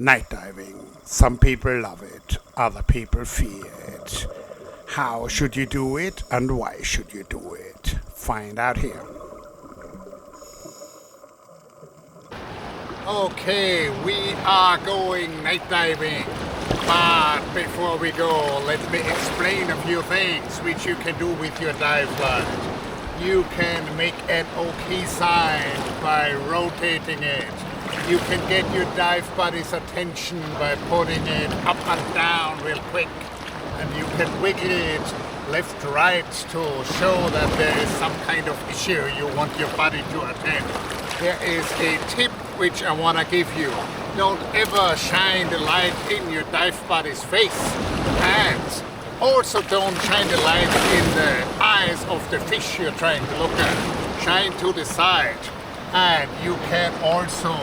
Night diving. Some people love it, other people fear it. How should you do it and why should you do it? Find out here. Okay, we are going night diving. But before we go, let me explain a few things which you can do with your dive light. You can make an OK sign by rotating it. You can get your dive buddy's attention by putting it up and down real quick. And you can wiggle it left right to show that there is some kind of issue you want your buddy to attend. There is a tip which I want to give you. Don't ever shine the light in your dive buddy's face. And also don't shine the light in the eyes of the fish you're trying to look at. Shine to the side. And you can also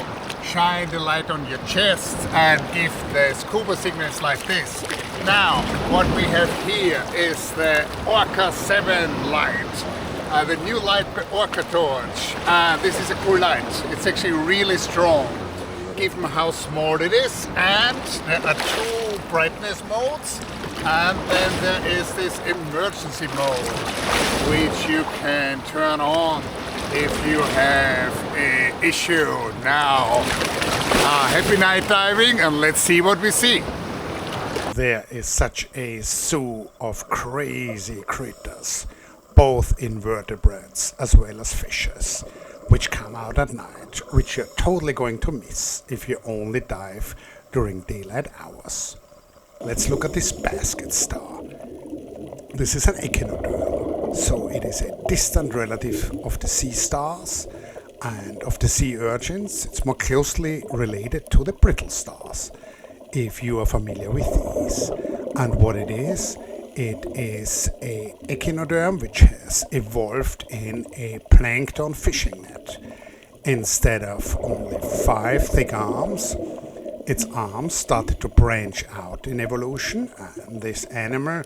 shine the light on your chest and give the scuba signals like this. Now, what we have here is the Orca 7 light. The new light by Orca Torch. This is a cool light. It's actually really strong, given how small it is. And there are two brightness modes. And then there is this emergency mode, which you can turn on if you have an issue. Now, happy night diving, and let's see what we see. There is such a zoo of crazy critters, both invertebrates as well as fishes, which come out at night, which you're totally going to miss if you only dive during daylight hours. Let's look at this basket star. This is an echinoderm, so it is a distant relative of the sea stars and of the sea urchins. It's more closely related to the brittle stars, if you are familiar with these. And what it is a echinoderm which has evolved in a plankton fishing net. Instead of only 5 thick arms, its arms started to branch out in evolution, and this animal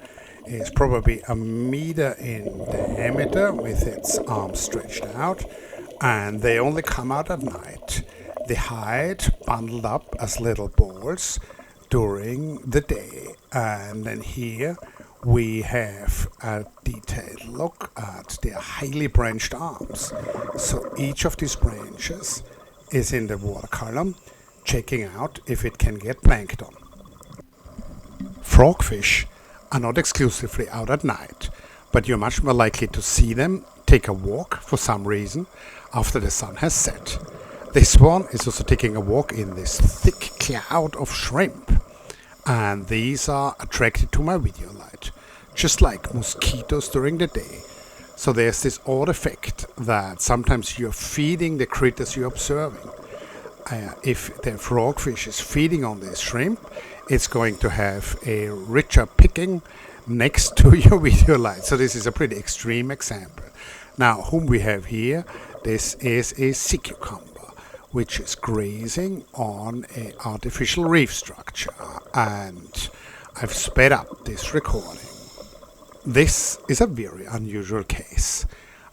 is probably a meter in diameter with its arms stretched out, and they only come out at night. They hide bundled up as little balls during the day. And then here we have a detailed look at their highly branched arms. So each of these branches is in the water column, checking out if it can get plankton. Frogfish are not exclusively out at night, but you're much more likely to see them take a walk for some reason after the sun has set. This one is also taking a walk in this thick cloud of shrimp, and these are attracted to my video light, just like mosquitoes during the day. So there's this odd effect that sometimes you're feeding the critters you're observing. If the frogfish is feeding on this shrimp, it's going to have a richer picking next to your video light. So this is a pretty extreme example. Now, whom we have here, this is a sea cucumber, which is grazing on an artificial reef structure. And I've sped up this recording. This is a very unusual case.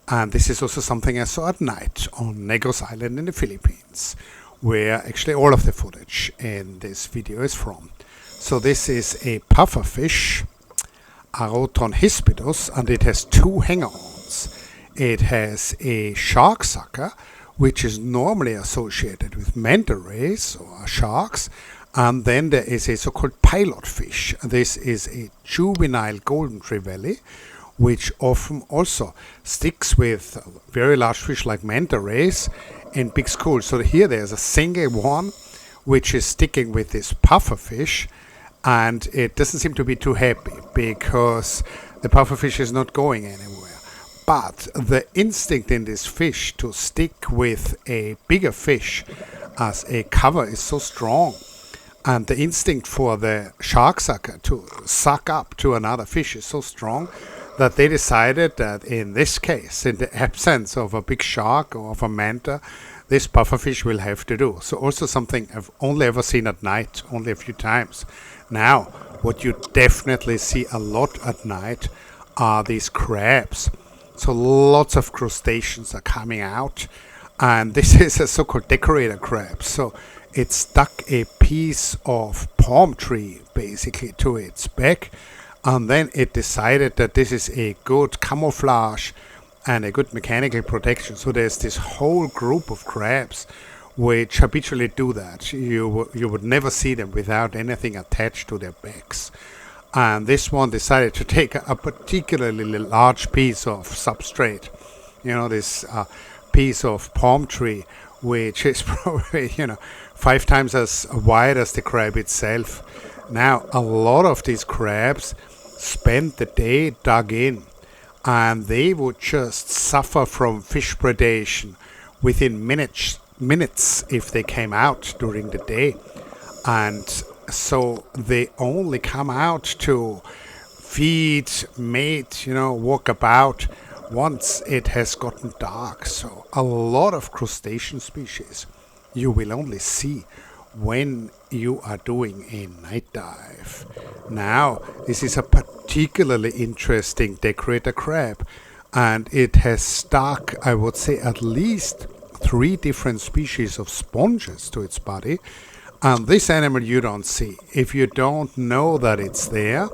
And this is also something I saw at night on Negros Island in the Philippines, where actually all of the footage in this video is from. So this is a pufferfish, Arotron hispidus, and it has 2 hanger-ons. It has a shark sucker, which is normally associated with manta rays or sharks, and then there is a so-called pilot fish. This is a juvenile golden trevally, which often also sticks with very large fish like manta rays in big schools. So here there's a single one which is sticking with this pufferfish, and it doesn't seem to be too happy because the pufferfish is not going anywhere. But the instinct in this fish to stick with a bigger fish as a cover is so strong, and the instinct for the shark sucker to suck up to another fish is so strong, that they decided that in this case, in the absence of a big shark or of a manta, this pufferfish will have to do. So also something I've only ever seen at night, only a few times. Now, what you definitely see a lot at night are these crabs. So lots of crustaceans are coming out, and this is a so-called decorator crab. So it stuck a piece of palm tree basically to its back, and then it decided that this is a good camouflage and a good mechanical protection. So there's this whole group of crabs which habitually do that. You would never see them without anything attached to their backs. And this one decided to take a particularly large piece of substrate, this piece of palm tree, which is probably 5 times as wide as the crab itself. Now, a lot of these crabs spend the day dug in, and they would just suffer from fish predation within minutes if they came out during the day. And so they only come out to feed, mate, walk about once it has gotten dark. So a lot of crustacean species you will only see when you are doing a night dive. Now, this is a particularly interesting decorator crab, and it has stuck, I would say, at least 3 different species of sponges to its body. And this animal you don't see if you don't know that it's there,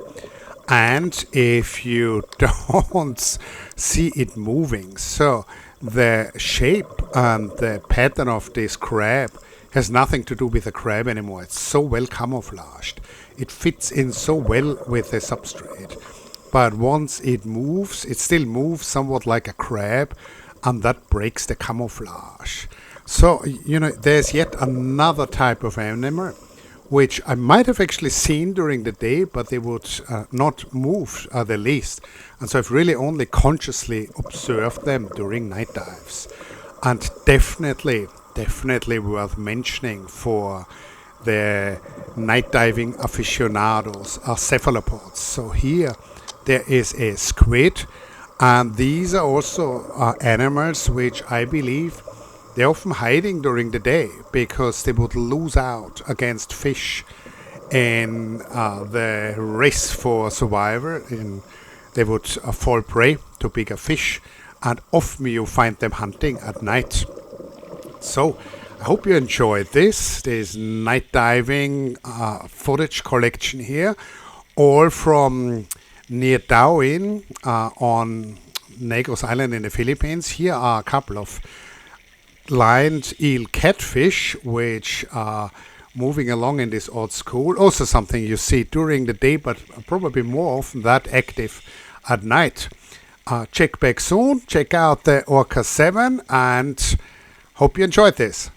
and if you don't see it moving. So the shape and the pattern of this crab has nothing to do with the crab anymore. It's so well camouflaged. It fits in so well with the substrate. But once it moves, it still moves somewhat like a crab, and that breaks the camouflage. So, there's yet another type of animal which I might have actually seen during the day, but they would not move the least. And so I've really only consciously observed them during night dives. And definitely worth mentioning for the night diving aficionados are cephalopods. So here there is a squid, and these are also animals which I believe they're often hiding during the day because they would lose out against fish in the race for survival. They would fall prey to bigger fish, and often you find them hunting at night. So I hope you enjoyed this night diving footage collection here, all from near Darwin on Negros Island in the Philippines. Here are a couple of lined eel catfish which are moving along in this odd school. Also something you see during the day, but probably more often that active at night. Check back soon, check out the Orca 7, and hope you enjoyed this.